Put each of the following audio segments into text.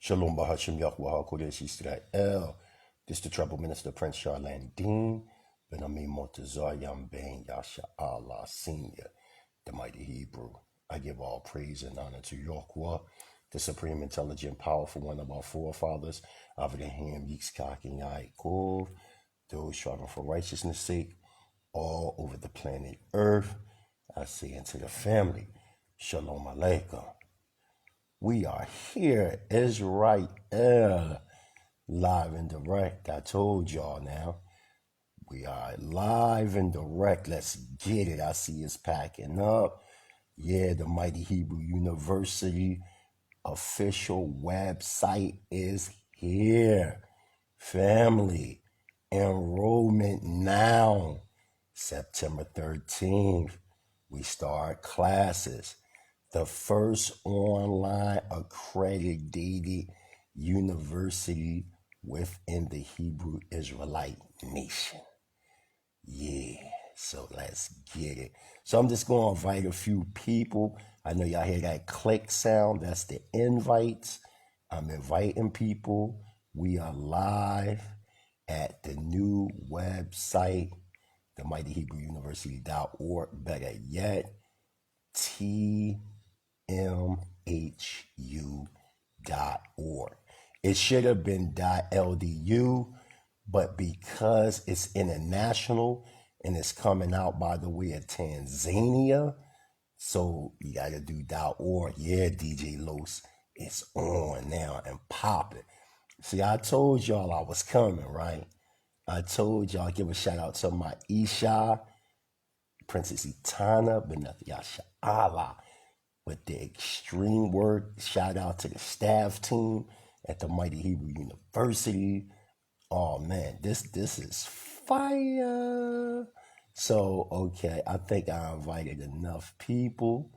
Shalom Bahashim Yahweh Kodesh Israel. This the Trouble Minister Prince Charlene Dean. Ben Ami Mortazar Yam Ben Yasha Allah Senior, the mighty Hebrew. I give all praise and honor to Yahweh, the supreme, intelligent, powerful one of our forefathers, Avraham, Yitzchak, and Yaakov, those striving for righteousness' sake, all over the planet Earth. I say unto the family, Shalom Aleichem. We are here, Israel, live and direct. I told y'all now. We are live and direct. Let's get it. I see it's packing up. Yeah, the Mighty Hebrew University official website is here. Family, enrollment now. September 13th, we start classes. The first online accredited university within the Hebrew Israelite nation. Yeah, so let's get it. So I'm just going to invite a few people. I know y'all hear that click sound. That's the invites. I'm inviting people. We are live at the new website, the mightyhebrewuniversity.org. Better yet, tmhu.org. It should have been .ldu, but because it's international and it's coming out by the way of Tanzania, so you got to do .org. Yeah, DJ Los, it's on now and popping. See, I told y'all I was coming, right? I told y'all, give a shout out to my Isha, PrincessEitana, Beneath Yasha Allah, with the extreme work. Shout out to the staff team at the Mighty Hebrew University. Oh man, this is fire. So, okay, I think I invited enough people.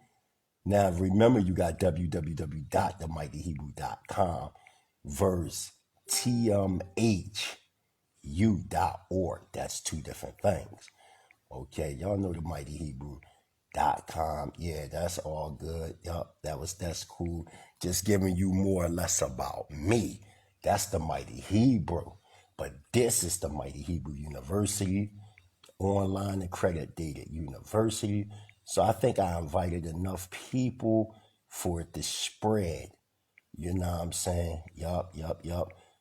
Now, remember, you got www.themightyhebrew.com verse tmhu.org. That's two different things. Okay, y'all know the mightyhebrew.com. Yeah, that's all good. Yup, that's cool. Just giving you more or less about me. That's the Mighty Hebrew. But this is the Mighty Hebrew University, online accredited university. So I think I invited enough people for it to spread. You know what I'm saying? Yup.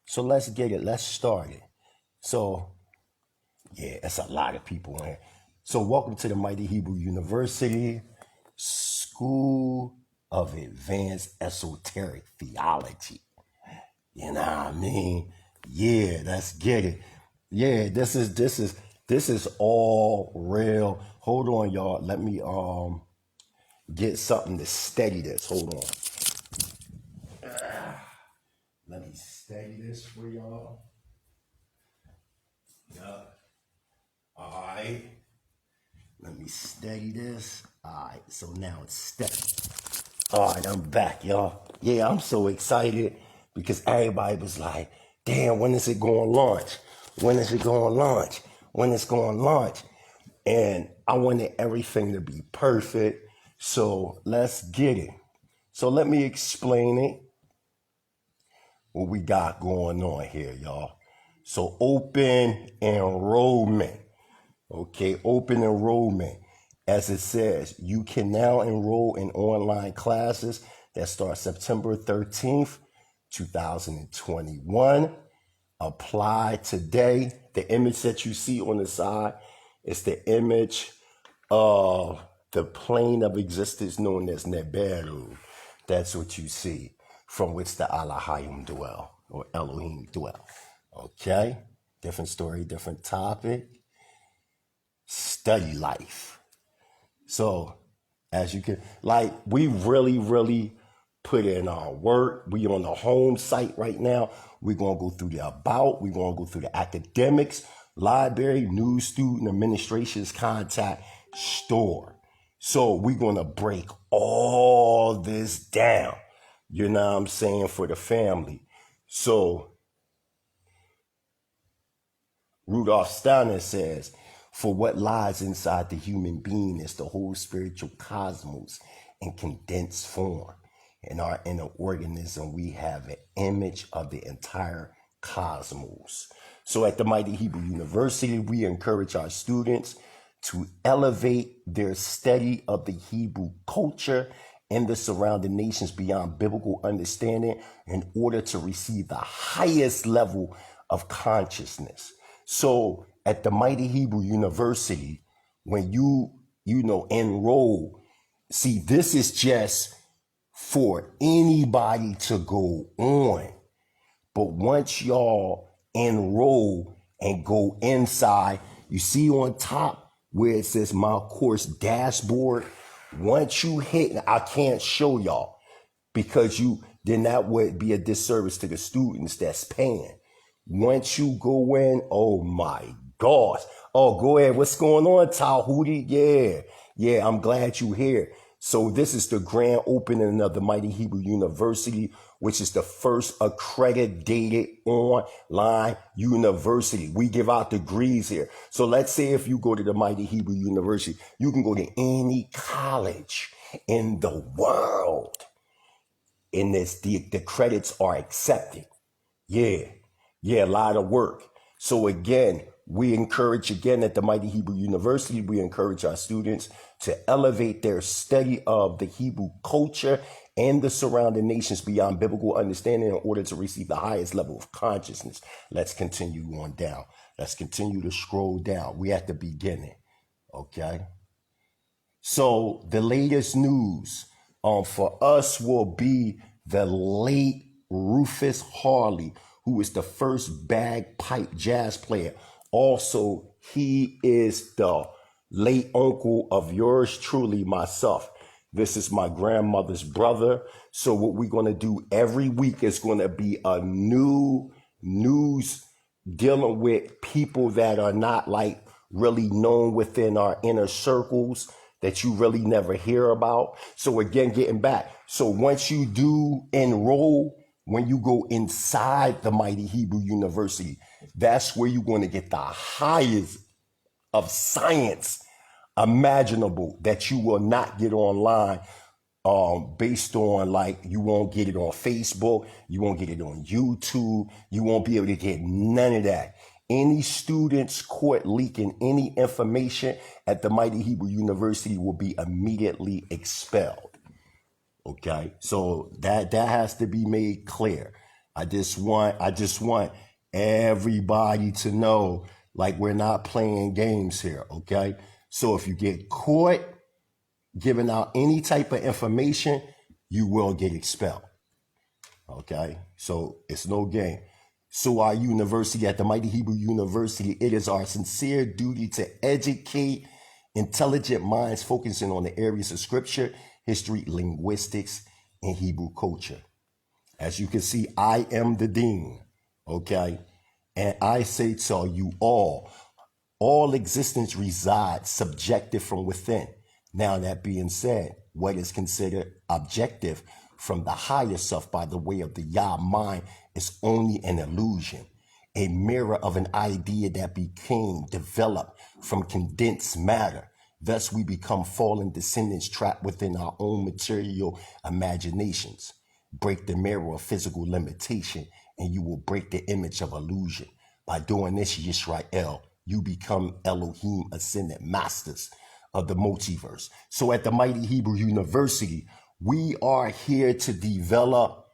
So let's get it. Let's start it. So, yeah, it's a lot of people in here. So welcome to the Mighty Hebrew University School of Advanced Esoteric Theology. You know what I mean? Yeah, let's get it. Yeah, this is all real. Hold on, y'all. Let me get something to steady this. Hold on. Let me steady this for y'all. Yeah. All right. Let me steady this. All right. So now it's steady. All right, I'm back, y'all. Yeah, I'm so excited because everybody was like, damn, when is it going to launch? When is it going to launch? When it's going to launch? And I wanted everything to be perfect. So let's get it. So let me explain it. What we got going on here, y'all. So open enrollment. Okay, open enrollment. As it says, you can now enroll in online classes that start September 13th, 2021. Apply today. The image that you see on the side is the image of the plane of existence known as Neberu. That's what you see, from which the Elohim dwell, or Elohim dwell. Okay? Different story, different topic. Study life. So, as you can, like, we really put in our work. We on the home site right now. We're going to go through the about. We're going to go through the academics, library, news, student, administration's contact, store. So we're going to break all this down. You know what I'm saying? For the family. So Rudolf Steiner says, for what lies inside the human being is the whole spiritual cosmos in condensed form. In our inner organism, we have an image of the entire cosmos. So at the Mighty Hebrew University, we encourage our students to elevate their study of the Hebrew culture and the surrounding nations beyond biblical understanding in order to receive the highest level of consciousness. So at the Mighty Hebrew University, when you enroll, see, this is just for anybody to go on. But once y'all enroll and go inside, you see on top where it says my course dashboard. Once you hit, I can't show y'all because then that would be a disservice to the students that's paying. Once you go in, oh my gosh. Oh, go ahead. What's going on, Tahuti? Yeah, I'm glad you're here. So this is the grand opening of the Mighty Hebrew University, which is the first accredited online university. We give out degrees here. So let's say if you go to the Mighty Hebrew University, you can go to any college in the world. And the credits are accepted. Yeah, a lot of work. So again, we encourage at the Mighty Hebrew University, we encourage our students to elevate their study of the Hebrew culture and the surrounding nations beyond biblical understanding in order to receive the highest level of consciousness. Let's continue on down. Let's continue to scroll down. We're at the beginning, okay? So the latest news for us will be the late Rufus Harley, who is the first bagpipe jazz player. Also, he is the late uncle of yours truly, myself. This is my grandmother's brother. So what we're going to do every week is going to be a new news dealing with people that are not like really known within our inner circles that you really never hear about. So again, getting back. So once you do enroll, when you go inside the Mighty Hebrew University, that's where you're going to get the highest of science imaginable that you will not get online, based on like you won't get it on Facebook, you won't get it on YouTube, you won't be able to get none of that. Any students caught leaking any information at the Mighty Hebrew University will be immediately expelled. Okay, so that has to be made clear. I just want everybody to know, like, we're not playing games here. Okay, so if you get caught giving out any type of information, you will get expelled. Okay, so it's no game. So our university, at the Mighty Hebrew University, it is our sincere duty to educate intelligent minds focusing on the areas of scripture, history, linguistics, and Hebrew culture. As you can see, I am the dean, okay? And I say to you all existence resides subjective from within. Now, that being said, what is considered objective from the higher self by the way of the Yah mind is only an illusion, a mirror of an idea that became developed from condensed matter. Thus, we become fallen descendants trapped within our own material imaginations. Break the mirror of physical limitation, and you will break the image of illusion. By doing this, Yisrael, you become Elohim ascendant masters of the multiverse. So at the Mighty Hebrew University, we are here to develop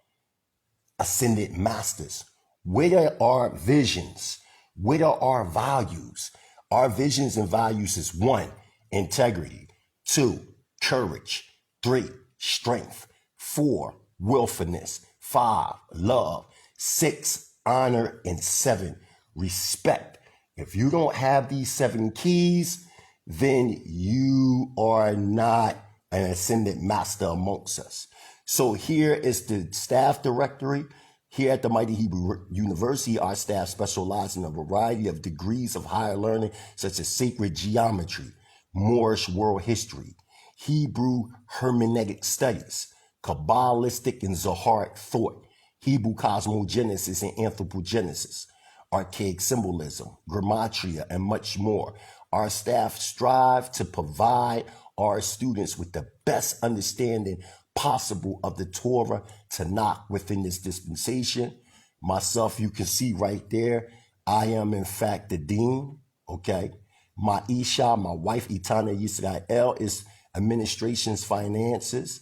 ascendant masters. What are our visions? What are our values? Our visions and values is 1, integrity; 2, courage; 3, strength; 4, willfulness; 5, love; 6, honor; and 7, respect. If you don't have these 7 keys, then you are not an ascendant master amongst us. So here is the staff directory. Here at the Mighty Hebrew University, our staff specializes in a variety of degrees of higher learning, such as sacred geometry, Moorish world history, Hebrew hermeneutic studies, Kabbalistic and Zoharic thought, Hebrew cosmogenesis and anthropogenesis, archaic symbolism, grammatria, and much more. Our staff strive to provide our students with the best understanding possible of the Torah Tanakh within this dispensation. Myself, you can see right there, I am in fact the dean, okay? My Isha, my wife, Itana Yisrael, is administration's finances.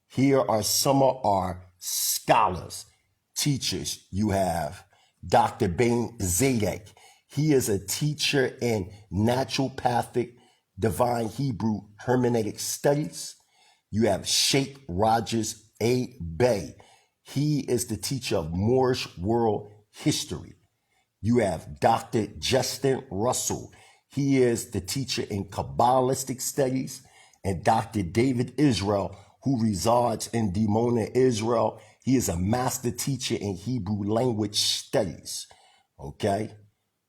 Here are some of our scholars, teachers. You have Dr. Ben Zadek. He is a teacher in naturopathic divine Hebrew hermeneutic studies. You have Sheikh Rogers A. Bay. He is the teacher of Moorish world history. You have Dr. Justin Russell. He is the teacher in Kabbalistic studies. And Dr. David Israel, who resides in Dimona, Israel. He is a master teacher in Hebrew language studies. Okay?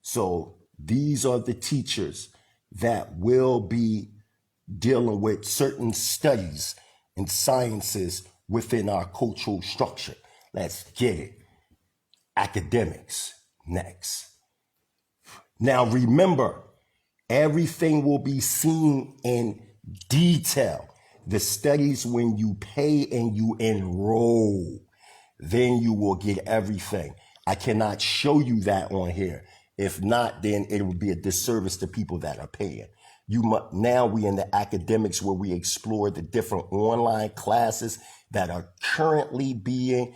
So these are the teachers that will be dealing with certain studies and sciences within our cultural structure. Let's get it. Academics next. Now remember, everything will be seen in detail. The studies, when you pay and you enroll, then you will get everything. I cannot show you that on here. If not, then it would be a disservice to people that are paying. Now we in the academics where we explore the different online classes that are currently being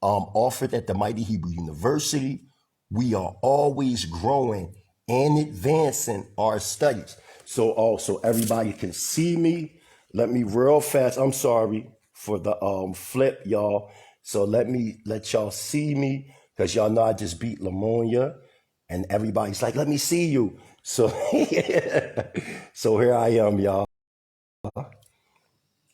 offered at the Mighty Hebrew University. We are always growing and advancing our studies. So also everybody can see me. Let me real fast. I'm sorry for the flip, y'all. So let y'all see me, because y'all know I just beat Lamonia, and everybody's like, let me see you. So so here I am, y'all.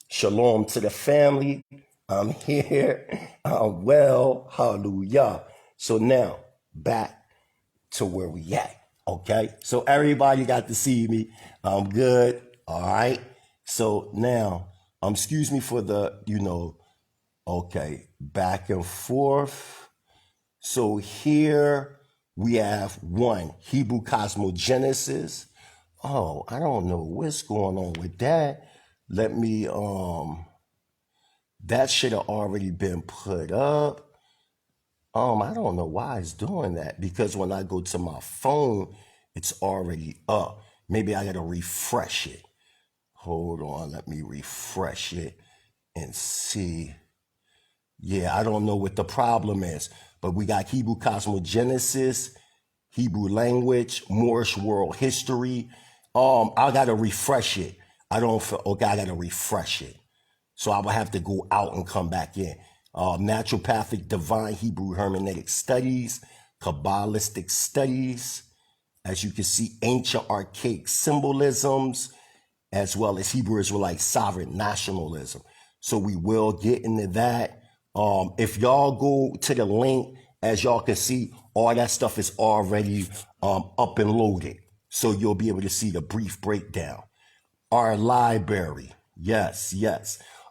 Shalom to the family. I'm here. I'm well. Hallelujah. So now back to where we at. Okay. So everybody got to see me. I'm good. All right. So now, excuse me for the, okay, back and forth. So here we have one, Hebrew cosmogenesis. Oh, I don't know what's going on with that. Let me, that should have already been put up. I don't know why it's doing that, because when I go to my phone, it's already up. Maybe I gotta refresh it. Hold on, let me refresh it and see. Yeah, I don't know what the problem is, but we got Hebrew cosmogenesis, Hebrew language, Moorish world history. I gotta refresh it. I gotta refresh it. So I will have to go out and come back in. Naturopathic divine Hebrew hermeneutic studies, Kabbalistic studies, as you can see, ancient archaic symbolisms, as well as Hebrew Israelite sovereign nationalism. So we will get into that. If y'all go to the link, as y'all can see, all that stuff is already up and loaded. So you'll be able to see the brief breakdown. Our library, yes.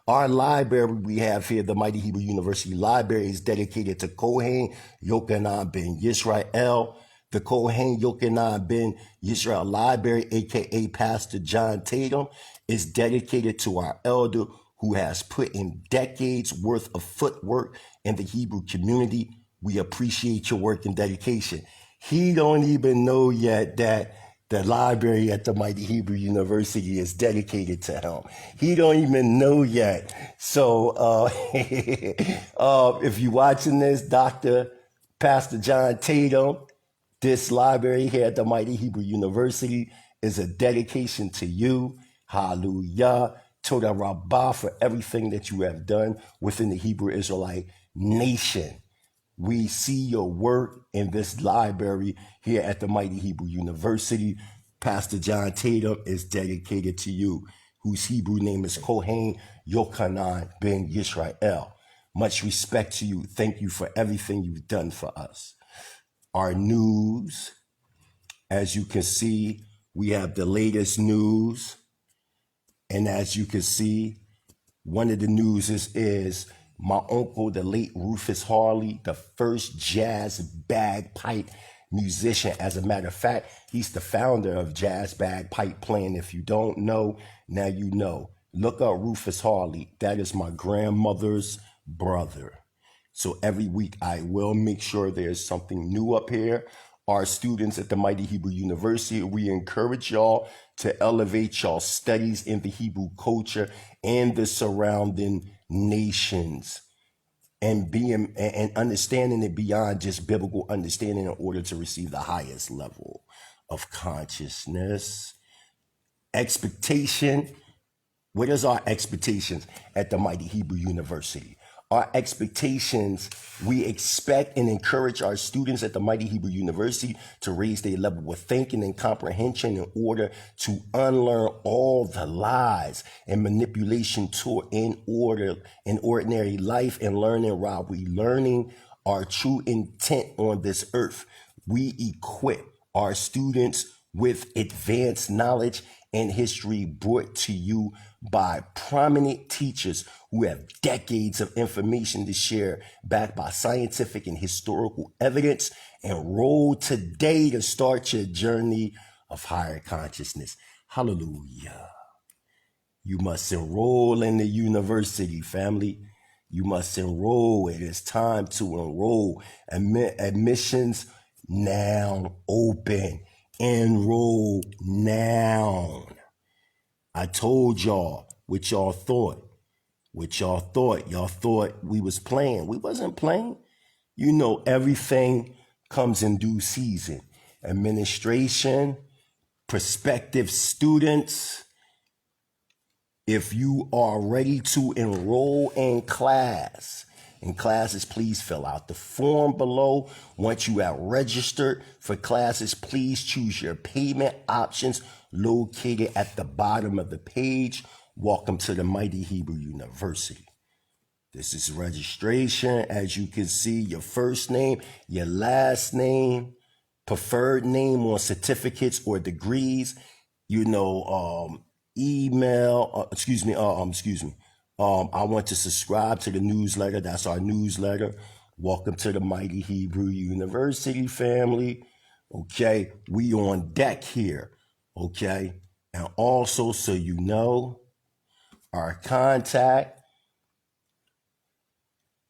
Our library we have here, the Mighty Hebrew University Library, is dedicated to Kohen Yochanan ben Yisrael. The Kohen Yochanan ben Yisrael Library, aka Pastor John Tatum, is dedicated to our elder who has put in decades worth of footwork in the Hebrew community. We appreciate your work and dedication. He don't even know yet that the library at the Mighty Hebrew University is dedicated to him. He don't even know yet. So if you're watching this, Pastor John Tatum, this library here at the Mighty Hebrew University is a dedication to you. Hallelujah. Toda Rabbah for everything that you have done within the Hebrew Israelite nation. We see your work in this library here at the Mighty Hebrew University. Pastor John Tatum is dedicated to you, whose Hebrew name is Kohen Yochanan ben Yisrael. Much respect to you. Thank you for everything you've done for us. Our news, as you can see, we have the latest news. And as you can see, one of the news is my uncle, the late Rufus Harley, the first jazz bagpipe musician. As a matter of fact, he's the founder of jazz bagpipe playing. If you don't know, now you know. Look up Rufus Harley. That is my grandmother's brother. So every week I will make sure there's something new up here. Our students at the Mighty Hebrew University, we encourage y'all to elevate y'all studies in the Hebrew culture and the surrounding nations, and being and understanding it beyond just biblical understanding in order to receive the highest level of consciousness. Expectation. What is our expectations at the Mighty Hebrew University? Our expectations, we expect and encourage our students at the Mighty Hebrew University to raise their level of thinking and comprehension in order to unlearn all the lies and manipulation taught in ordinary life, and learning while we learning our true intent on this earth. We equip our students with advanced knowledge and history brought to you by prominent teachers who have decades of information to share, backed by scientific and historical evidence. Enroll today to start your journey of higher consciousness. Hallelujah. You must enroll in the university, family. You must enroll. It is time to enroll. Admissions now open. Enroll now. I told y'all what y'all thought. What y'all thought. Y'all thought we was playing. We wasn't playing. You know, everything comes in due season. Administration, prospective students, if you are ready to enroll in classes, please fill out the form below. Once you have registered for classes, please choose your payment options located at the bottom of the page. Welcome to the Mighty Hebrew University. This is registration. As you can see, your first name, your last name, preferred name on certificates or degrees, email, I want to subscribe to the newsletter. That's our newsletter. Welcome to the Mighty Hebrew University family. Okay, we on deck here. Okay, and also, so you know, our contact.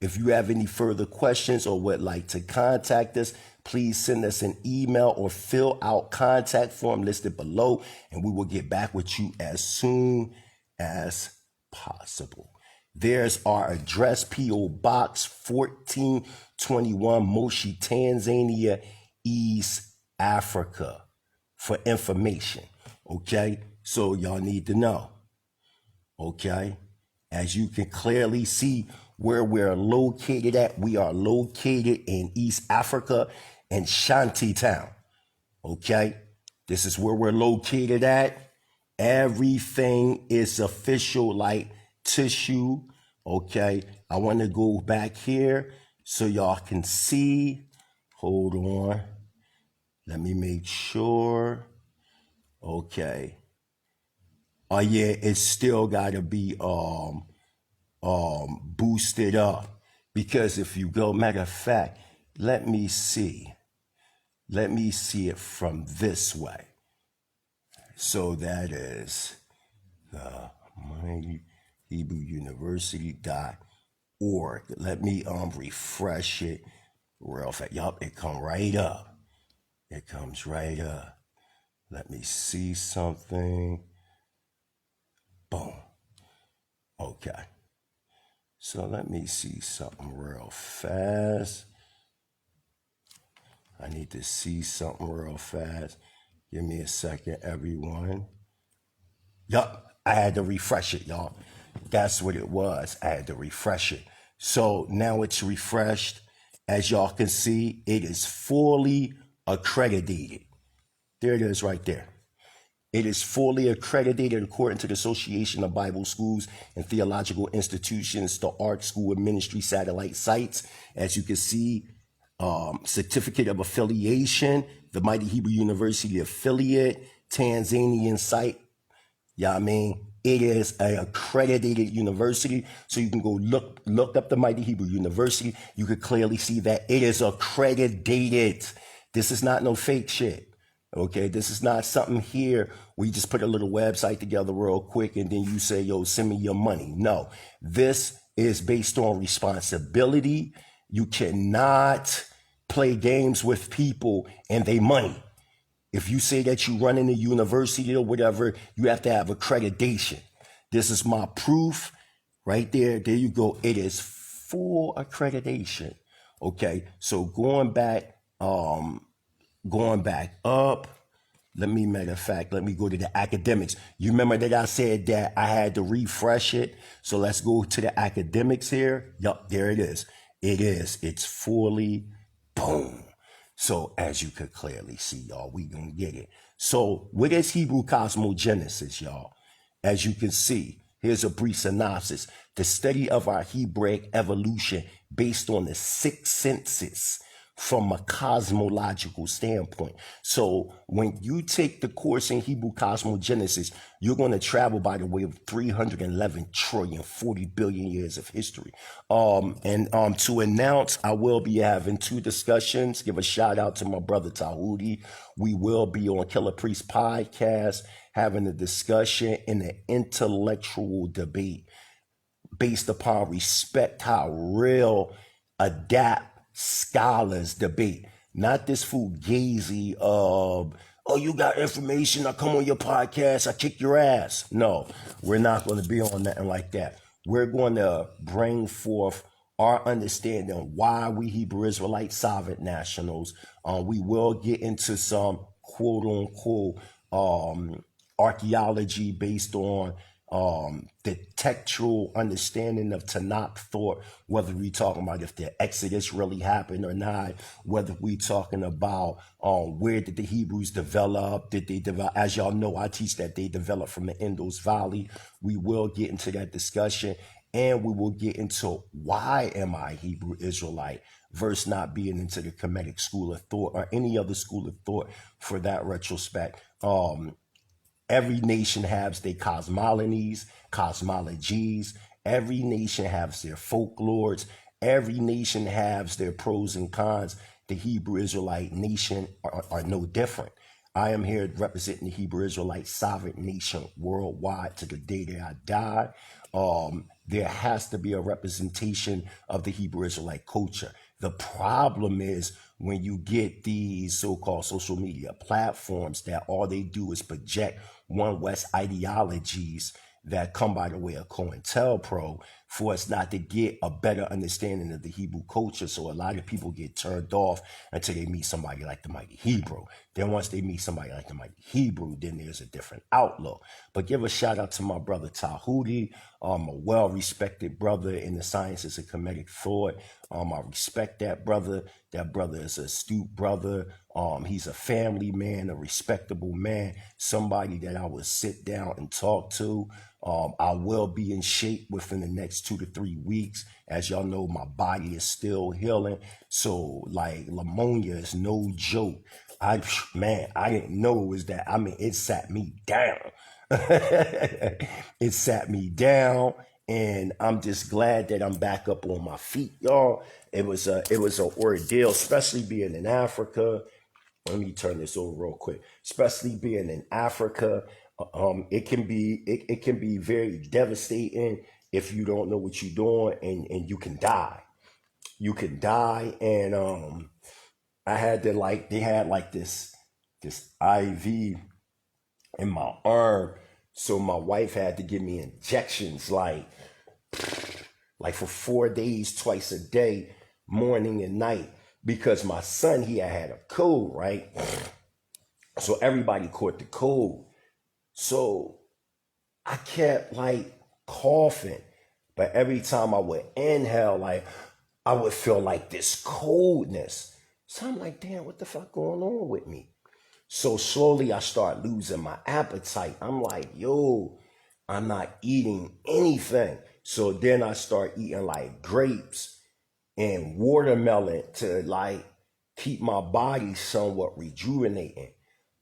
If you have any further questions or would like to contact us, please send us an email or fill out contact form listed below, and we will get back with you as soon as possible. There's our address, P.O. Box 1421, Moshi, Tanzania, East Africa, for information. Okay, so y'all need to know. Okay, as you can clearly see where we're located at, we are located in East Africa in Shantytown. Okay, this is where we're located at. Everything is official like tissue. Okay, I want to go back here so y'all can see. Hold on, let me make sure. Okay, oh yeah, it's still got to be boosted up, because if you go, matter of fact, let me see it from this way. So that is the Mighty Hebrew University.org. Let me refresh it real fast. Yup, it come right up. It comes right up. Let me see something. Boom. Okay. So let me see something real fast. I need to see something real fast. Give me a second, everyone. Yup, I had to refresh it, y'all. That's what it was. I had to refresh it. So now it's refreshed. As y'all can see, it is fully accredited. There it is right there. It is fully accredited according to the Association of Bible Schools and Theological Institutions, the Art School of Ministry satellite sites. As you can see, certificate of affiliation, the Mighty Hebrew University affiliate, Tanzania Site. It is an accredited university, so you can go look up the Mighty Hebrew University. You could clearly see that it is accredited. This is not no fake shit. Okay, this is not something here where you just put a little website together real quick and then you say, yo, send me your money. No, this is based on responsibility. You cannot play games with people and they money. If you say that you run in a university or whatever, you have to have accreditation. This is my proof right there. There you go. It is full accreditation. Okay, so going back up. Matter of fact, let me go to the academics. You remember that I said that I had to refresh it? So let's go to the academics here. Yup, there it is. It's fully boom. So as you could clearly see, y'all, we gonna get it. So what is Hebrew cosmogenesis, y'all? As you can see, here's a brief synopsis. The study of our Hebraic evolution based on the six senses from a cosmological standpoint. So when you take the course in Hebrew cosmogenesis, you're going to travel by the way of 311 trillion, 40 billion years of history. To announce, I will be having two discussions. Give a shout out to my brother Tahuti. We will be on Killer Priest Podcast having a discussion in an intellectual debate based upon respect how real adapt scholars debate, not this fugazi of, oh, you got information, I come on your podcast, I kick your ass. No, we're not going to be on nothing like that. We're going to bring forth our understanding why we Hebrew Israelite sovereign nationals. We will get into some quote unquote archaeology based on the textual understanding of Tanakh thought, whether we talking about if the Exodus really happened or not, whether we talking about where did the Hebrews develop, did they develop, as y'all know, I teach that they developed from the Indus Valley. We will get into that discussion, and we will get into why am I Hebrew Israelite versus not being into the Kemetic school of thought or any other school of thought for that retrospect. Every nation has their cosmologies. Every nation has their folklores. Every nation has their pros and cons. The Hebrew Israelite nation are no different. I am here representing the Hebrew Israelite sovereign nation worldwide to the day that I die. There has to be a representation of the Hebrew Israelite culture. The problem is when you get these so-called social media platforms that all they do is project one West ideologies that come by the way of COINTELPRO for us not to get a better understanding of the Hebrew culture. So a lot of people get turned off until they meet somebody like the Mighty Hebrew. Then once they meet somebody like the Mighty Hebrew, then there's a different outlook. But give a shout out to my brother Tahuti, a well-respected brother in the sciences of Kemetic thought. I respect that brother. That brother is an astute brother. He's a family man, a respectable man, somebody that I would sit down and talk to. I will be in shape within the next 2 to 3 weeks. As y'all know, my body is still healing. So like pneumonia is no joke. I didn't know it was that. I mean, it sat me down. It sat me down, and I'm just glad that I'm back up on my feet, y'all. It was an ordeal, especially being in Africa. Let me turn this over real quick. Especially being in Africa, it can be very devastating if you don't know what you're doing, and you can die. You can die, and I had to they had this IV in my arm, so my wife had to give me injections like for 4 days, twice a day, morning and night, because my son, he had a cold, right? So everybody caught the cold. So I kept coughing, but every time I would inhale, I would feel this coldness. So I'm like, damn, what the fuck going on with me? So slowly I start losing my appetite. I'm like, yo, I'm not eating anything. So then I start eating grapes and watermelon to keep my body somewhat rejuvenating.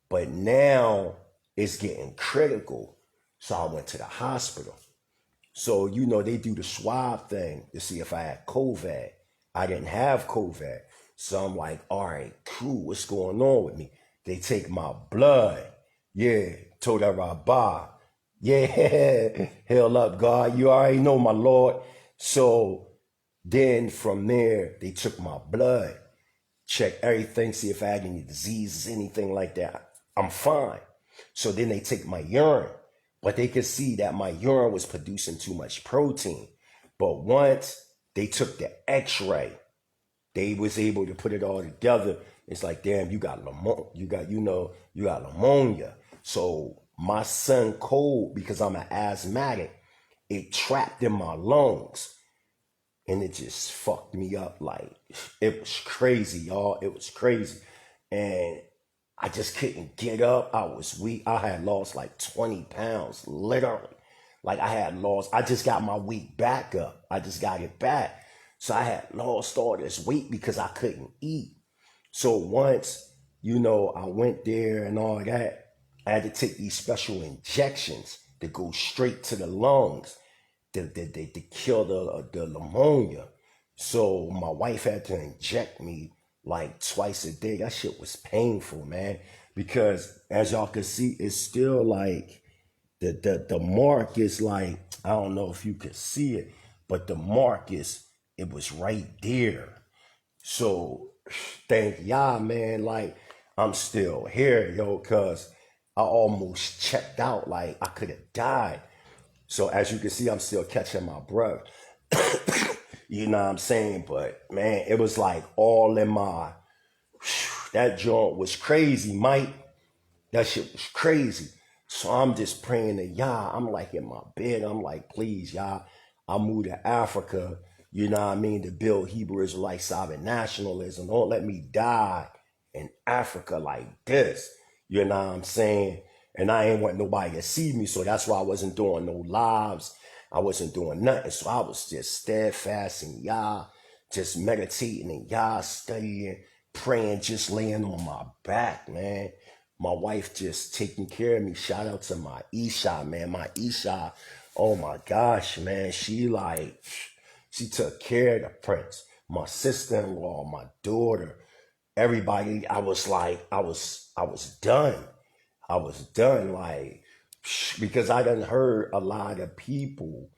But now it's getting critical. So I went to the hospital. So, they do the swab thing to see if I had COVID. I didn't have COVID. So I'm like, all right, cool, what's going on with me? They take my blood. Yeah, Toda Rabbah. Yeah, hell up, God. You already know, my Lord. So then from there, they took my blood, check everything, see if I had any diseases, anything like that. I'm fine. So then they take my urine, but they could see that my urine was producing too much protein. But once they took the x-ray, they was able to put it all together. It's like, damn, you got pneumonia. So my son cold, because I'm an asthmatic, it trapped in my lungs. And it just fucked me up. Like, it was crazy, y'all. It was crazy. And I just couldn't get up. I was weak. I had lost like 20 pounds, literally. Like I just got my weight back up. I just got it back. So I had lost all this weight because I couldn't eat. So once, I went there and all that, I had to take these special injections to go straight to the lungs to kill the pneumonia. So my wife had to inject me like twice a day. That shit was painful, man. Because as y'all can see, it's still like the mark is like, I don't know if you could see it, but the mark it was right there. So thank y'all, man. Like, I'm still here, yo, cause I almost checked out. Like, I could have died. So as you can see, I'm still catching my breath. You know what I'm saying? But man, it was like all in that joint was crazy, Mike. That shit was crazy. So I'm just praying to y'all. I'm like in my bed. I'm like, please, y'all. I moved to Africa, you know what I mean, to build Hebrew Israelite sovereign nationalism. Don't let me die in Africa like this. You know what I'm saying? And I ain't want nobody to see me. So that's why I wasn't doing no lives. I wasn't doing nothing. So I was just steadfast in Yah, just meditating in Yah, studying, praying, just laying on my back, man. My wife just taking care of me. Shout out to my Isha, man. My Isha, oh my gosh, man. She took care of the prince. My sister-in-law, my daughter, everybody. I was done. I was done, like, because I done heard a lot of people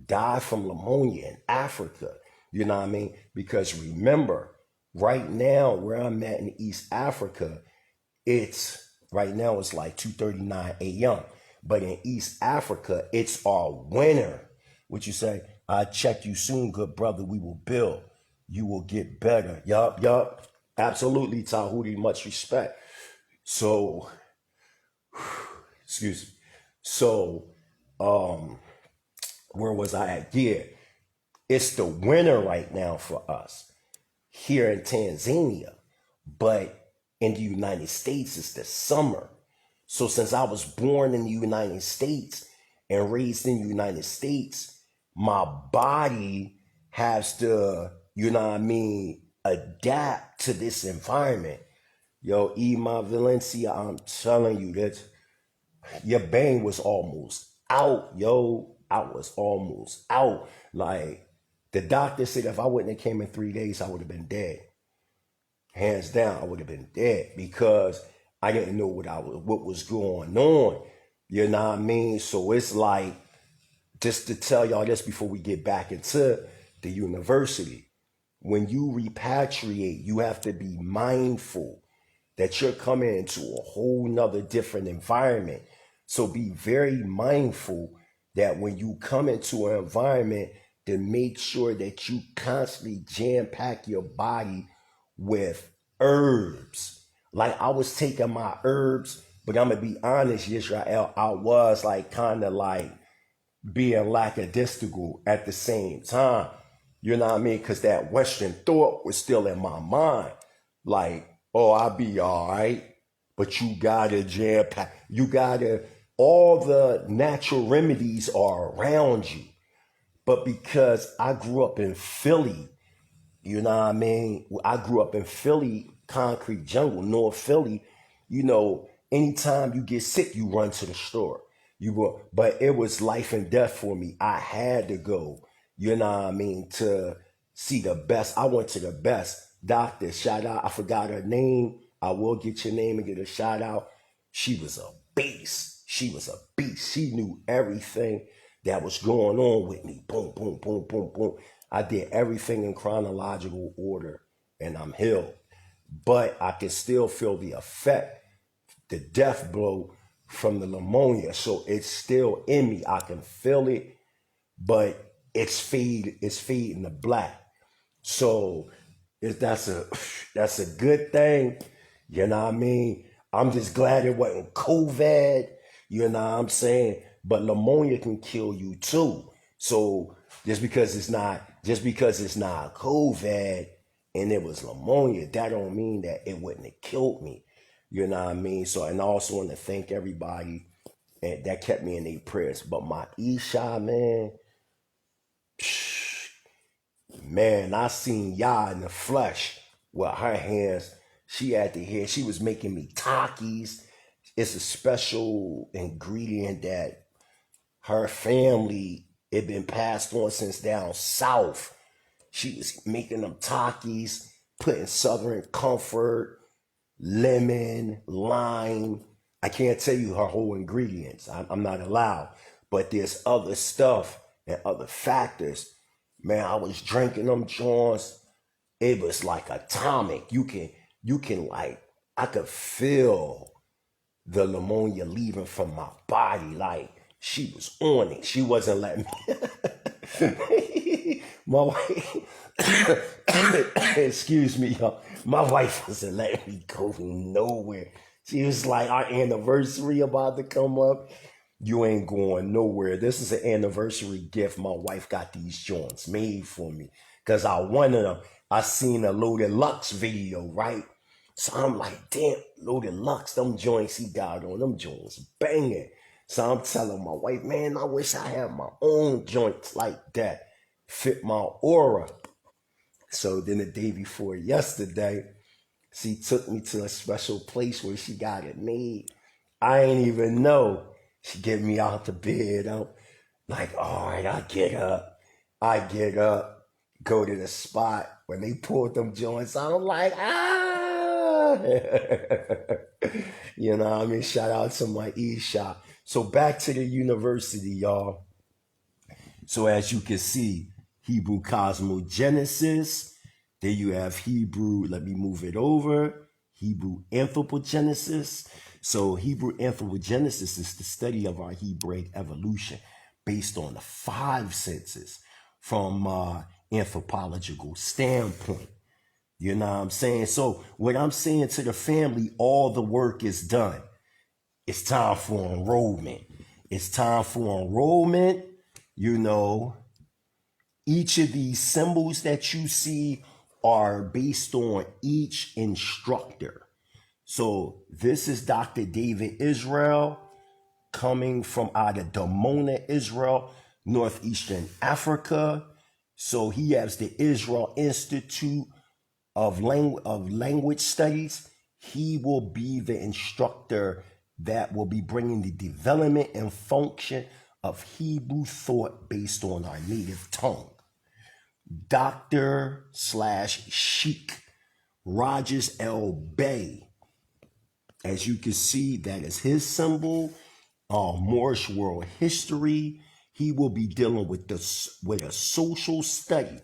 die from pneumonia in Africa. You know what I mean? Because remember, right now where I'm at in East Africa, right now it's like 2:39 a.m. But in East Africa, it's our winter. What you say? I check you soon, good brother. We will build. You will get better. Yup. Absolutely, Tahuti. Much respect. So, excuse me. So, where was I at? Yeah, it's the winter right now for us here in Tanzania, but in the United States, it's the summer. So since I was born in the United States and raised in the United States, my body has to, you know what I mean, adapt to this environment. Yo, Ema Valencia, I'm telling you that your bang was almost out, yo. I was almost out. Like, the doctor said if I wouldn't have came in 3 days, I would have been dead. Hands down, I would have been dead because I didn't know what was going on. You know what I mean? So it's like, just to tell y'all this before we get back into the university, when you repatriate, you have to be mindful that you're coming into a whole nother different environment. So be very mindful that when you come into an environment, to make sure that you constantly jam pack your body with herbs. Like, I was taking my herbs, but I'm gonna be honest, Israel, I was like kind of like being lackadaisical at the same time. You know what I mean? Because that Western thought was still in my mind. Like, oh, I'll be all right. But you gotta jam pack. All the natural remedies are around you. But because I grew up in Philly, you know what I mean? I grew up in Philly, concrete jungle, North Philly. Anytime you get sick, you run to the store. But it was life and death for me. I had to go, you know what I mean, to see the best. I went to the best doctor. Shout out, I forgot her name, I will get your name and get a shout out. She was a beast. She was a beast. She knew everything that was going on with me. Boom, boom, boom, boom, boom. I did everything in chronological order and I'm healed. But I can still feel the effect, the death blow from the pneumonia. So it's still in me. I can feel it, but it's feeding the black. So that's a good thing. You know what I mean? I'm just glad it wasn't COVID. You know what I'm saying? But pneumonia can kill you too. So just because it's not COVID and it was pneumonia, that don't mean that it wouldn't have killed me. You know what I mean? So, and I also want to thank everybody that kept me in their prayers. But my Isha, man, I seen Yah in the flesh with her hands. She had the hair. She was making me Takis. It's a special ingredient that her family, it been passed on since down south. She was making them Takis, putting Southern Comfort, lemon, lime. I can't tell you her whole ingredients. I'm not allowed. But there's other stuff and other factors. Man, I was drinking them joints. It was like atomic. You can like, I could feel the pneumonia leaving from my body. Like she was on it. She wasn't letting me. My wife, excuse me, y'all. My wife wasn't letting me go nowhere. She was like, our anniversary about to come up. You ain't going nowhere. This is an anniversary gift. My wife got these joints made for me because I wanted them. I seen a Loaded Lux video, right? So I'm like, damn, Loaded Lux, them joints he got on, them joints banging. So I'm telling my wife, man, I wish I had my own joints like that, fit my aura. So then the day before yesterday, she took me to a special place where she got it made. I ain't even know. She get me out the bed. I'm like, all right, I get up. Go to the spot. When they pulled them joints, I'm like, ah. You know what I mean? Shout out to my E-Shop. So back to the university, y'all. So as you can see, Hebrew cosmogenesis. There you have Hebrew, let me move it over, Hebrew anthropogenesis. So Hebrew anthropogenesis is the study of our Hebraic evolution based on the 5 senses from anthropological standpoint. You know what I'm saying? So what I'm saying to the family, all the work is done. It's time for enrollment. It's time for enrollment. You know, each of these symbols that you see are based on each instructor. So this is Dr. David Israel coming from out of Damona, Israel, northeastern Africa. So he has the Israel Institute of Language Studies. He will be the instructor that will be bringing the development and function of Hebrew thought based on our native tongue. Dr./Sheikh Rogers L. Bay. As you can see, that is his symbol. Moorish world history. He will be dealing with a social study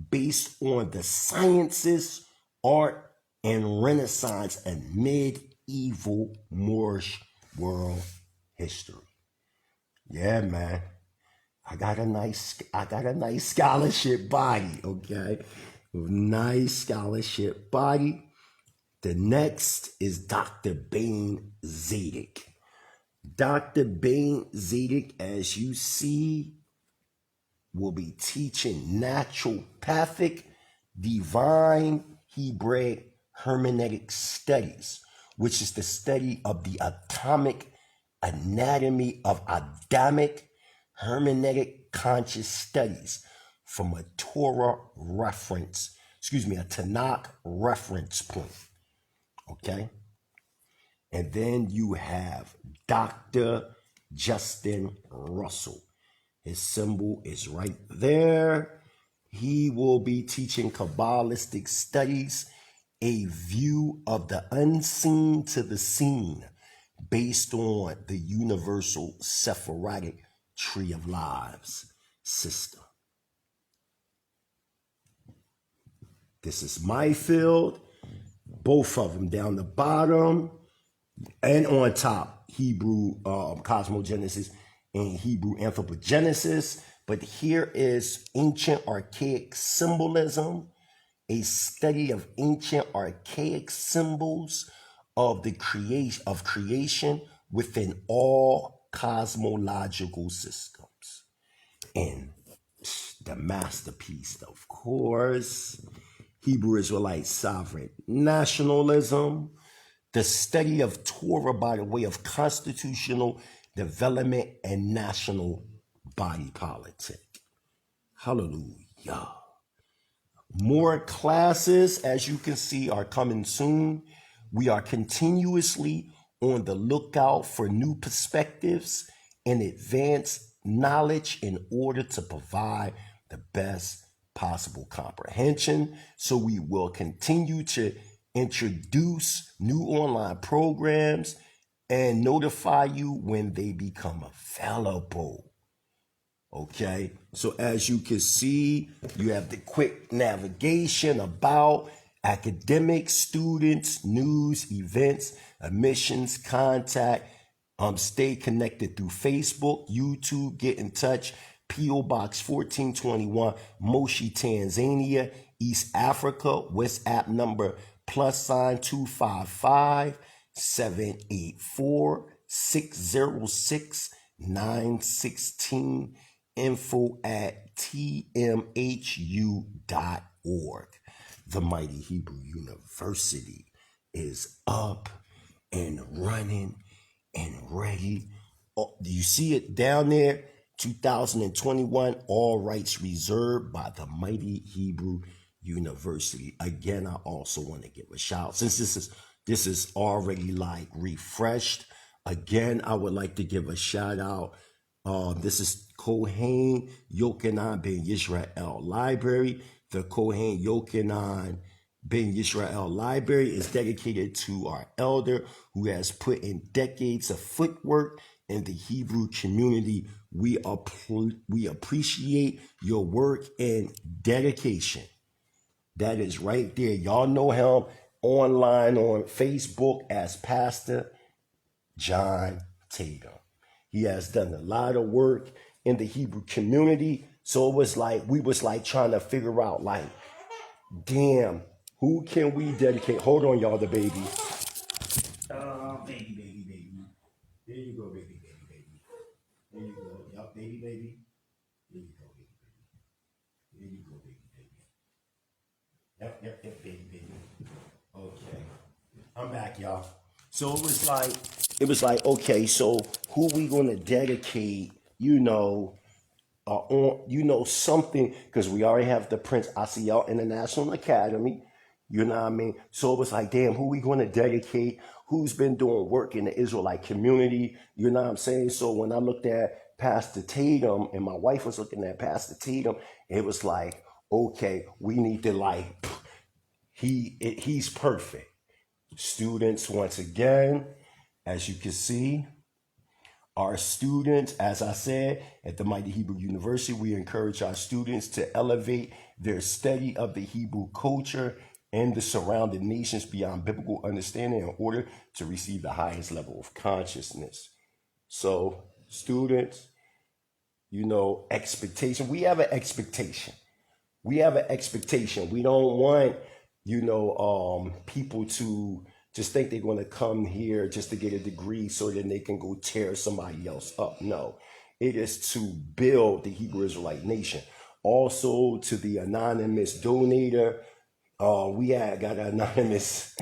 based on the sciences, art, and Renaissance and medieval Moorish world history. Yeah, man. I got a nice scholarship body, okay? Nice scholarship body. The next is Dr. Bain Zadok. Dr. Bain Zadok, as you see, will be teaching naturopathic, divine Hebraic hermeneutic studies, which is the study of the atomic anatomy of Adamic hermeneutic conscious studies from a Torah reference, a Tanakh reference point. Okay? And then you have Dr. Justin Russell. His symbol is right there. He will be teaching Kabbalistic studies a view of the unseen to the seen based on the universal Sephardic tree of lives system. This is my field, both of them down the bottom and on top, Hebrew cosmogenesis and Hebrew anthropogenesis. But here is ancient archaic symbolism, a study of ancient archaic symbols of the creation within all cosmological systems. And the masterpiece, of course, Hebrew Israelite sovereign nationalism, the study of Torah by the way of constitutional development and national body politic. Hallelujah. More classes, as you can see, are coming soon. We are continuously on the lookout for new perspectives and advanced knowledge in order to provide the best possible comprehension. So we will continue to introduce new online programs and notify you when they become available. Okay, so as you can see, you have the quick navigation about academics, students, news, events, admissions, contact. Stay connected through Facebook, YouTube, get in touch. P.O. Box 1421, Moshi, Tanzania, East Africa. WhatsApp number +255 784 606 916. info@tmhu.org. The Mighty Hebrew University is up and running and ready. Oh, do you see it down there? 2021, all rights reserved by the Mighty Hebrew University. Again, I also want to give a shout. Since this is already like refreshed, again, I would like to give a shout out. This is Kohen Yochanan Ben Yisrael Library. The Kohen Yochanan Ben Yisrael Library is dedicated to our elder who has put in decades of footwork in the Hebrew community. We appreciate your work and dedication. That is right there. Y'all know him online on Facebook as Pastor John Tatum. He has done a lot of work in the Hebrew community. So it was like, we was like trying to figure out like, damn, who can we dedicate? Hold on, y'all, the baby. Baby. There you go, baby. There you go. Yup, baby. There you go, baby. There you go, baby. Yep, baby. Okay. I'm back, y'all. So it was like, okay, so who we gonna dedicate, on, something, because we already have the Prince Asiel International Academy, you know what I mean? So it was like, damn, who we gonna dedicate? Who's been doing work in the Israelite community? You know what I'm saying? So when I looked at Pastor Tatum and my wife was looking at Pastor Tatum, it was like, okay, we need to like, he's perfect. Students, once again, as you can see, our students, as I said, at the Mighty Hebrew University, we encourage our students to elevate their study of the Hebrew culture and the surrounding nations beyond biblical understanding in order to receive the highest level of consciousness. So, students, expectation. We have an expectation. We don't want, people to just think they're going to come here just to get a degree so that they can go tear somebody else up. No, it is to build the Hebrew Israelite nation. Also, to the anonymous donator, we got an anonymous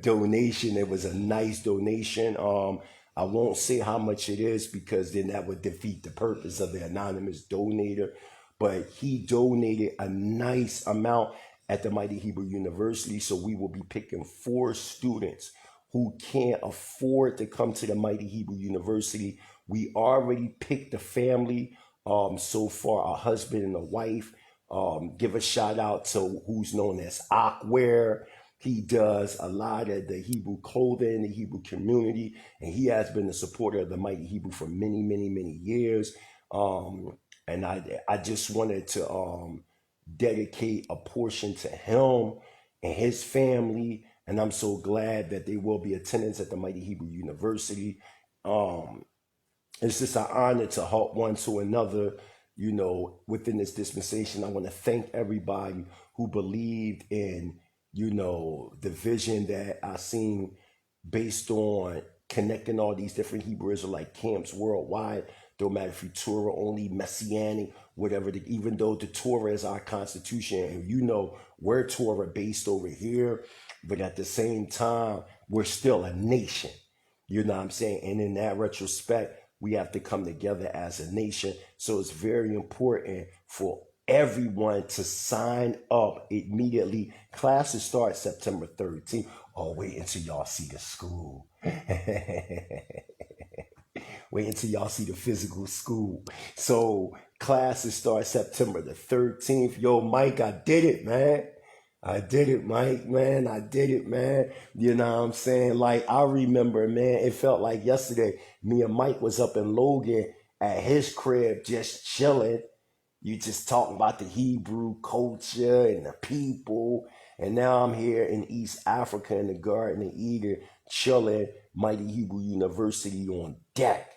donation. It was a nice donation. I won't say how much it is because then that would defeat the purpose of the anonymous donator. But he donated a nice amount at the Mighty Hebrew University. So we will be picking 4 students who can't afford to come to the Mighty Hebrew University. We already picked the family so far, a husband and a wife. Give a shout out to who's known as Akware. He does a lot of the Hebrew clothing, the Hebrew community, and he has been a supporter of the Mighty Hebrew for many, many, many years. And I just wanted to dedicate a portion to him and his family. And I'm so glad that they will be attendants at the Mighty Hebrew University. Um, it's just an honor to help one to another, within this dispensation. I want to thank everybody who believed in, the vision that I seen based on connecting all these different Hebrew Israelite camps worldwide. Don't matter if you Torah only, Messianic, whatever. Even though the Torah is our constitution, and we're Torah based over here, but at the same time, we're still a nation. You know what I'm saying? And in that retrospect, we have to come together as a nation. So it's very important for everyone to sign up immediately. Classes start September 13th. Oh, wait until y'all see the school. Wait until y'all see the physical school. So classes start September the 13th. Yo, Mike, I did it, man. I did it, Mike, man. I did it, man. You know what I'm saying? Like, I remember, man, it felt like yesterday, me and Mike was up in Logan at his crib just chilling. You just talking about the Hebrew culture and the people. And now I'm here in East Africa in the Garden of Eden, chilling, Mighty Hebrew University on deck.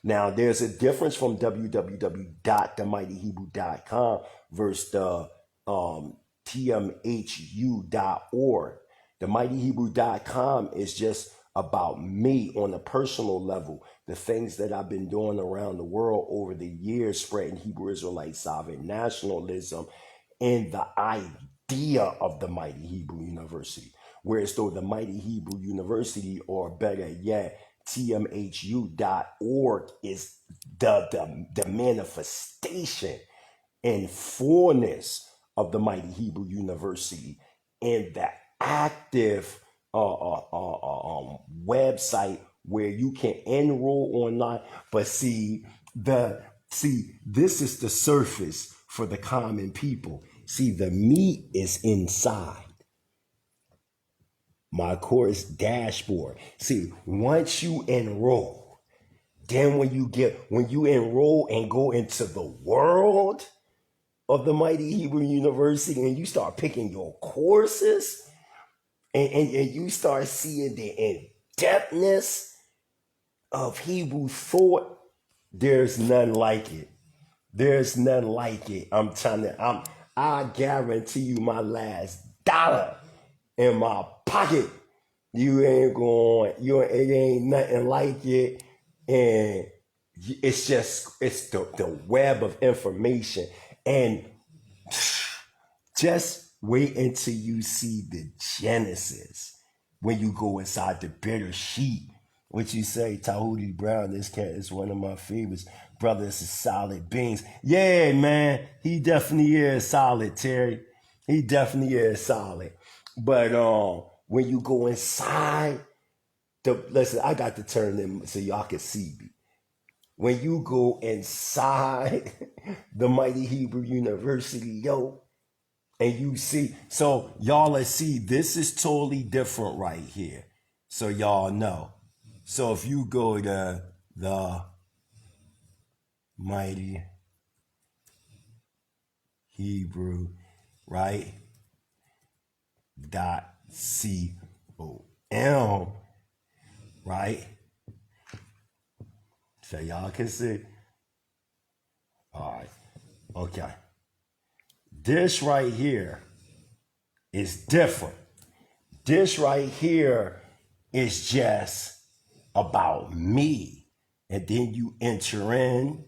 Now, there's a difference from www.themightyhebrew.com versus the tmhu.org. Themightyhebrew.com is just about me on a personal level, the things that I've been doing around the world over the years, spreading Hebrew Israelite sovereign nationalism and the idea of the Mighty Hebrew University. Whereas though the Mighty Hebrew University, or better yet, tmhu.org, is the manifestation and fullness of the Mighty Hebrew University, and the active website where you can enroll online. But this is the surface for the common people. See, the meat is inside. My course dashboard. See, once you enroll, then when you enroll and go into the world of the Mighty Hebrew University, and you start picking your courses, and you start seeing the in-depthness of Hebrew thought, there's none like it. There's none like it. I guarantee you my last dollar in my pocket, it ain't nothing like it. And it's the web of information. And just wait until you see the genesis when you go inside the bitter sheet. What you say, Tahuti Brown, this cat is one of my favorites. Brother, this is solid beans. Yeah, man, he definitely is solid, Terry. He definitely is solid. But when you go inside, listen, I got to turn them so y'all can see me. When you go inside the Mighty Hebrew University, and you see, so y'all, let's see, this is totally different right here. So y'all know. So if you go to the Mighty Hebrew, right, .com, right? So y'all can see. All right. Okay. This right here is different. This right here is just about me. And then you enter in.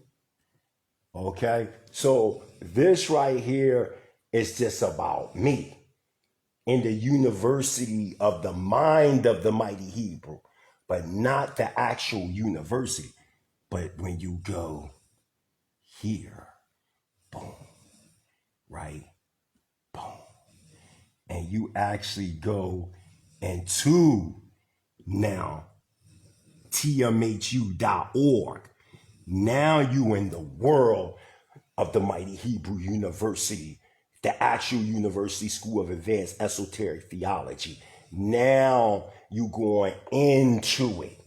Okay. So this right here is just about me in the university of the mind of the Mighty Hebrew, but not the actual university. But when you go here, boom, right, boom, and you actually go into now tmhu.org, now you in the world of the Mighty Hebrew University. the actual University School of Advanced Esoteric Theology. Now you going into it.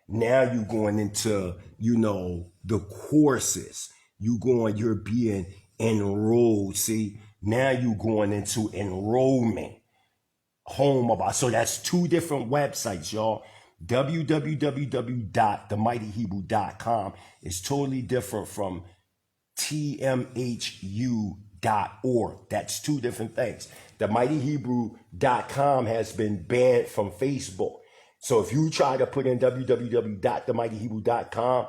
Now you going into, the courses. You're being enrolled. See, now you going into enrollment. Home about. So that's two different websites, y'all. www.themightyhebrew.com is totally different from tmhu.org. That's two different things. TheMightyHebrew.com has been banned from Facebook. So if you try to put in www.themightyhebrew.com,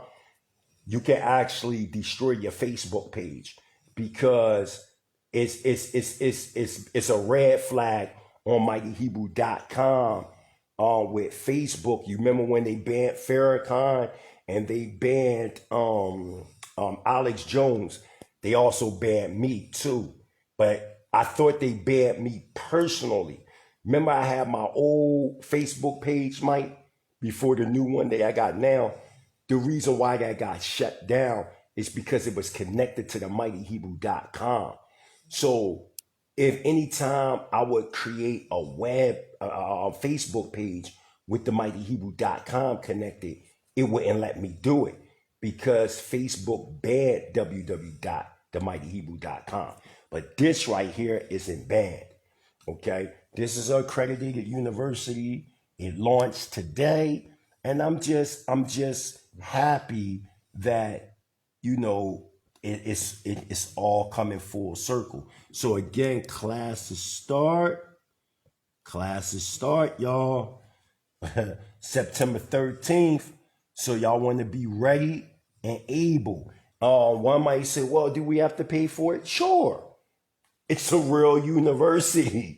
you can actually destroy your Facebook page because it's a red flag on mightyhebrew.com with Facebook. You remember when they banned Farrakhan and they banned Alex Jones? They also banned me too. But I thought they banned me personally. Remember I had my old Facebook page, Mike, before the new one that I got now. The reason why that got shut down is because it was connected to the mightyhebrew.com. So if anytime I would create a Facebook page with the mightyhebrew.com connected, it wouldn't let me do it because Facebook banned www.themightyhebrew.com. But this right here isn't banned. Okay, this is an accredited university. It launched today, and I'm just happy that it's all coming full circle. So again, classes start, y'all. September 13th. So y'all want to be ready and able. One might say, well, do we have to pay for it? Sure. It's a real university.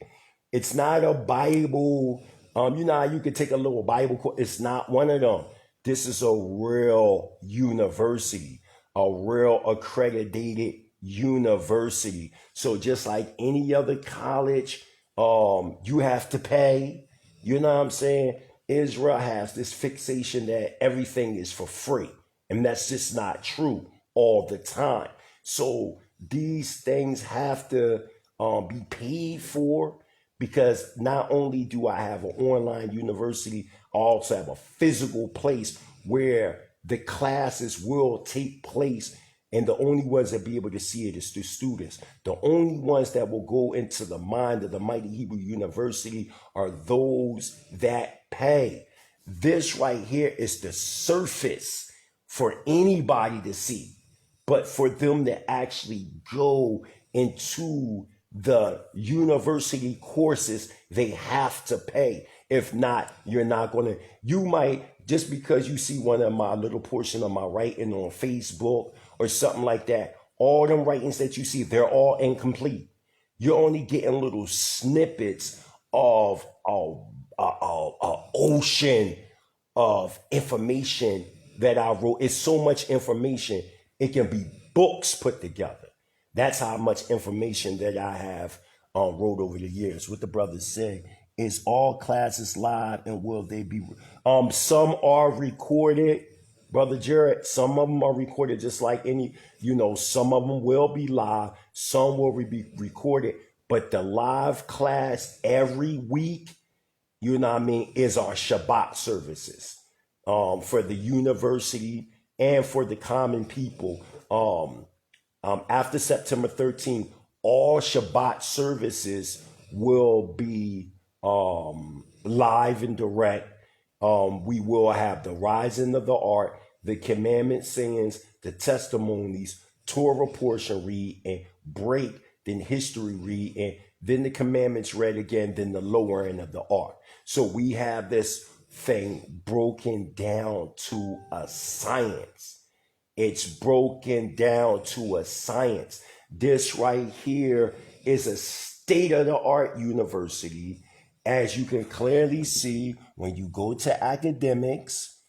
It's not a Bible. You know how you could take a little Bible course. It's not one of them. This is a real university, a real accredited university. So just like any other college, you have to pay. You know what I'm saying? Israel has this fixation that everything is for free. And that's just not true all the time. So these things have to be paid for because not only do I have an online university, I also have a physical place where the classes will take place. And the only ones that be able to see it is the students. The only ones that will go into the mind of the Mighty Hebrew University are those that pay. This right here is the surface for anybody to see. But for them to actually go into the university courses, they have to pay. If not, you're not going to, you might, just because you see one of my little portion of my writing on Facebook or something like that, all them writings that you see, they're all incomplete. You're only getting little snippets of a ocean of information that I wrote. It's so much information, it can be books put together. That's how much information that I have wrote over the years. What the brothers say is all classes live and will they be? Some are recorded, Brother Jared. Some of them are recorded just like any, some of them will be live. Some will be recorded. But the live class every week, is our Shabbat services for the university and for the common people. After September 13th, all Shabbat services will be live and direct. We will have the rising of the ark, the commandment sayings, the testimonies, Torah portion read and break, then history read, and then the commandments read again, then the lower end of the ark. So we have this thing broken down to a science. It's broken down to a science. This right here is a state-of-the-art university. As you can clearly see, when you go to academics,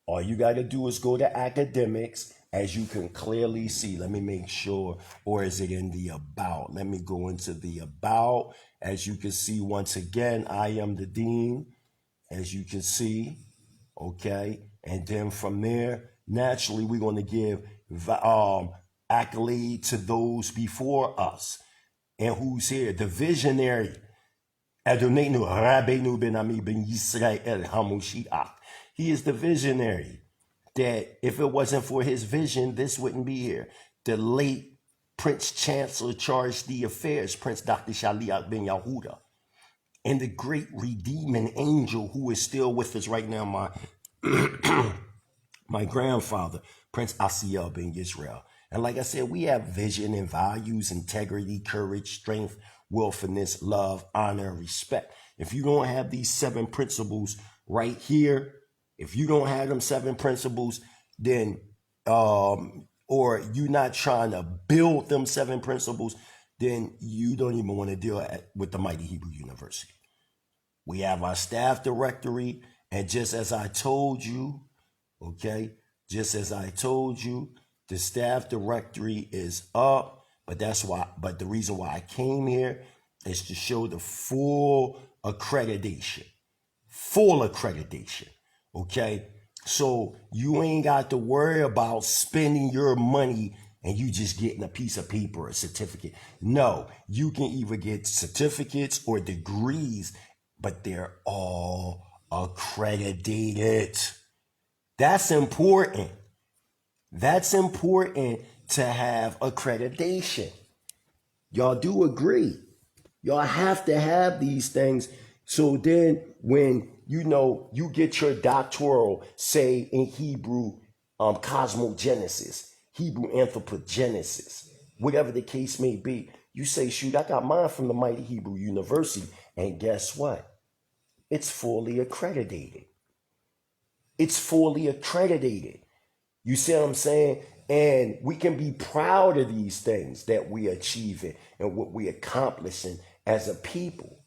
all you got to do is go to academics. As you can clearly see, let me make sure, or is it in the about? Let me go into the about. As you can see, once again, I am the dean, as you can see, okay? And then from there, naturally, we're going to give accolade to those before us. And who's here? The visionary. Adonenu Rabbeinu ben Ami ben Yisrael Hamushiach. He is the visionary. That if it wasn't for his vision, this wouldn't be here. The late Prince Chancellor charged the affairs, Prince Dr. Shaliach ben Yahuda. And the great redeeming angel who is still with us right now, my grandfather, Prince Asiel ben Yisrael. And like I said, we have vision and values, integrity, courage, strength, willfulness, love, honor, and respect. If you don't have these 7 principles right here, if you don't have them 7 principles, then, or you're not trying to build them 7 principles, then you don't even want to deal with the Mighty Hebrew University. We have our staff directory, and just as I told you, okay, just as I told you, the staff directory is up, but the reason why I came here is to show the full accreditation, okay? So you ain't got to worry about spending your money and you just getting a piece of paper or a certificate. No, you can either get certificates or degrees, but they're all accredited. That's important. That's important to have accreditation. Y'all do agree. Y'all have to have these things. So then when, you get your doctoral, say in Hebrew cosmogenesis, Hebrew anthropogenesis, whatever the case may be, you say, shoot, I got mine from the Mighty Hebrew University. And guess what? It's fully accredited. It's fully accredited. You see what I'm saying? And we can be proud of these things that we achieving and what we accomplishing as a people.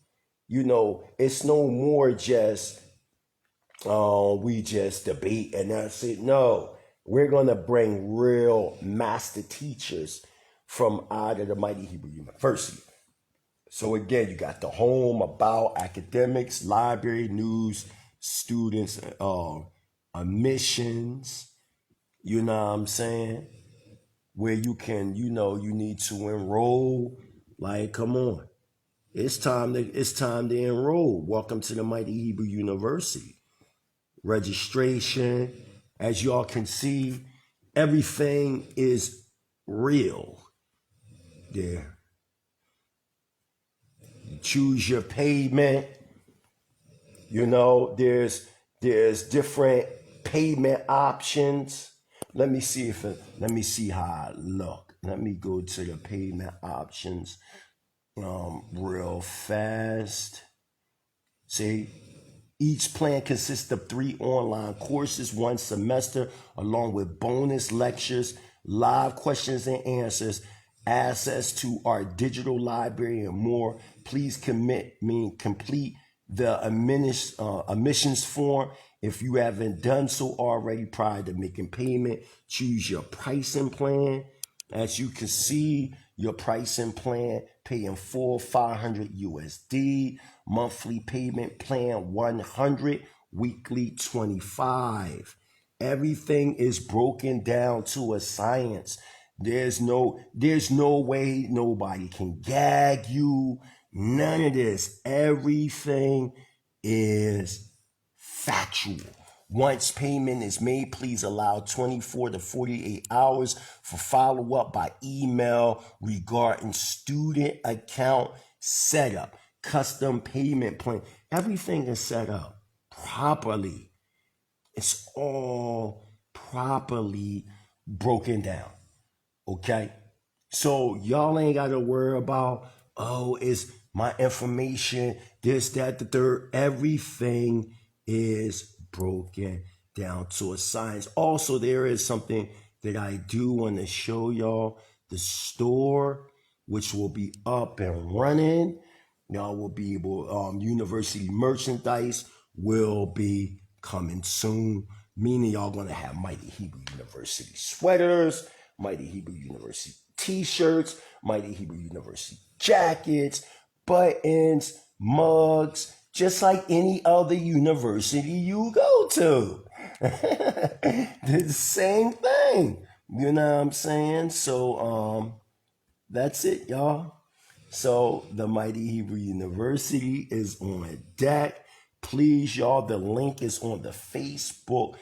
It's no more just, we just debate and that's it. No, we're going to bring real master teachers from out of the Mighty Hebrew University. So again, you got the home, about, academics, library, news, students, admissions, you know what I'm saying? Where you can, you need to enroll. Like, come on. It's time to enroll. Welcome to the Mighty Hebrew University. Registration. As y'all can see, everything is real. There. Choose your payment. There's different payment options. Let me see how I look. Let me go to the payment options real fast. See, each plan consists of 3 online courses, 1 semester, along with bonus lectures, live questions and answers, access to our digital library, and more. Please complete the admissions form. If you haven't done so already prior to making payment, choose your pricing plan. As you can see, your pricing plan, paying full 500 USD, monthly payment plan 100, weekly 25. Everything is broken down to a science. There's no way nobody can gag you. None of this. Everything is factual. Once payment is made, please allow 24 to 48 hours for follow-up by email regarding student account setup, custom payment plan. Everything is set up properly. It's all properly broken down. Okay? So y'all ain't got to worry about, is my information, this, that, the third. Everything is broken down to a science. Also, there is something that I do want to show y'all. The store, which will be up and running. Y'all will be able, university merchandise will be coming soon. Meaning y'all going to have Mighty Hebrew University sweaters, Mighty Hebrew University t-shirts, Mighty Hebrew University jackets, buttons, mugs, just like any other university you go to. The same thing. You know what I'm saying? So that's it, y'all. So the Mighty Hebrew University is on deck. Please, y'all, the link is on the Facebook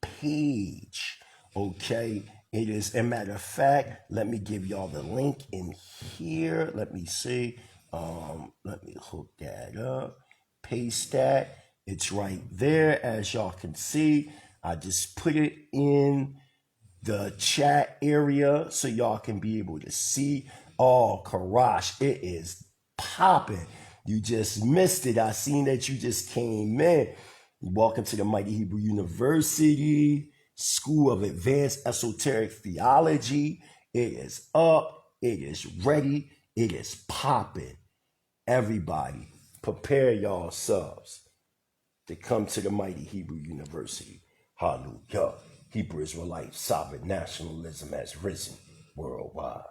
page. Okay. It is, a matter of fact, let me give y'all the link in here. Let me see. Let me hook that up. Paste that. It's right there, as y'all can see. I just put it in the chat area so y'all can be able to see. Oh, Karash, it is popping. You just missed it. I seen that you just came in. Welcome to the Mighty Hebrew University School of Advanced Esoteric Theology. It is up. It is ready. It is popping. Everybody, prepare yourselves to come to the Mighty Hebrew University. Hallelujah. Hebrew Israelite sovereign nationalism has risen worldwide.